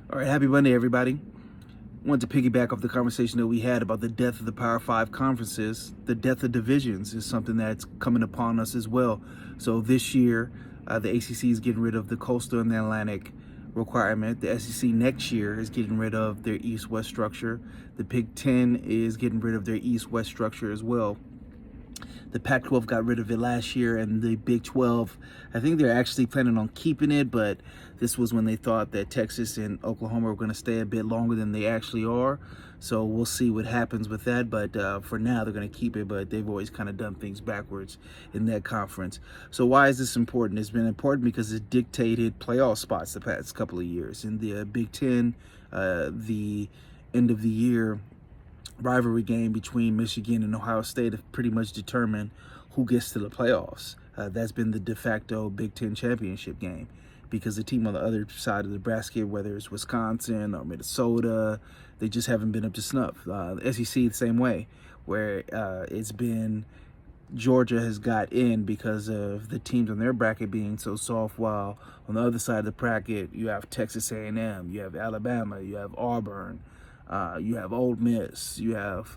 All right, happy Monday, everybody. Wanted to piggyback off the conversation that we had about the death of the Power Five conferences. The death of divisions is something that's coming upon us as well. So this year, the ACC is getting rid of the Coastal and the Atlantic requirement. The SEC next year is getting rid of their East-West structure. The Big Ten is getting rid of their East-West structure as well. The Pac-12 got rid of it last year, and the Big 12, I think they're actually planning on keeping it, but this was when they thought that Texas and Oklahoma were going to stay a bit longer than they actually are. So we'll see what happens with that, but for now they're going to keep it, but they've always kind of done things backwards in that conference. So why is this important? It's been important because it dictated playoff spots the past couple of years. In the Big Ten, the end of the year rivalry game between Michigan and Ohio State have pretty much determined who gets to the playoffs. That's been the de facto Big Ten championship game, because the team on the other side of the basket, whether it's Wisconsin or Minnesota, they just haven't been up to snuff. The SEC the same way, where it's been Georgia has got in because of the teams on their bracket being so soft, while on the other side of the bracket you have Texas A&M, you have Alabama, you have Auburn, you have Ole Miss, you have,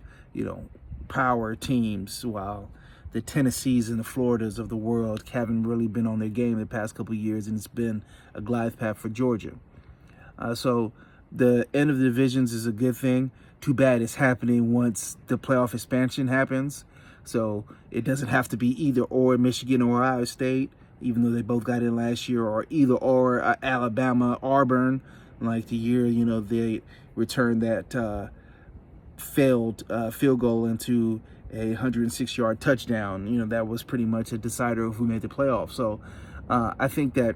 power teams, while the Tennessees and the Floridas of the world haven't really been on their game the past couple of years, and it's been a glide path for Georgia. So the end of the divisions is a good thing. Too bad it's happening once the playoff expansion happens. So it doesn't have to be either or Michigan or Ohio State, even though they both got in last year, or either or Alabama, Auburn, like the year, they returned that failed field goal into a 106-yard touchdown. That was pretty much a decider of who made the playoffs. So I think that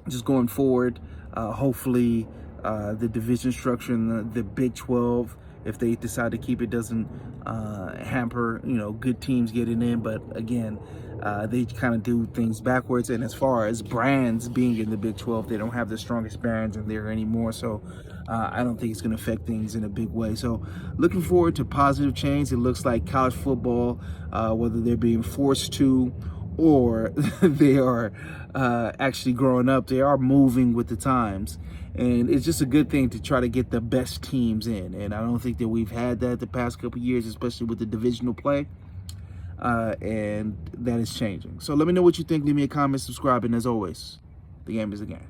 just going forward, hopefully the division structure in the Big 12, if they decide to keep it, doesn't hamper, good teams getting in. But again, they kind of do things backwards. And as far as brands being in the Big 12, they don't have the strongest brands in there anymore. So I don't think it's going to affect things in a big way. So looking forward to positive change. It looks like college football, whether they're being forced to or they are actually growing up, they are moving with the times. And it's just a good thing to try to get the best teams in. And I don't think that we've had that the past couple of years, especially with the divisional play. And that is changing. So let me know what you think. Leave me a comment, subscribe, and as always, the game is the game.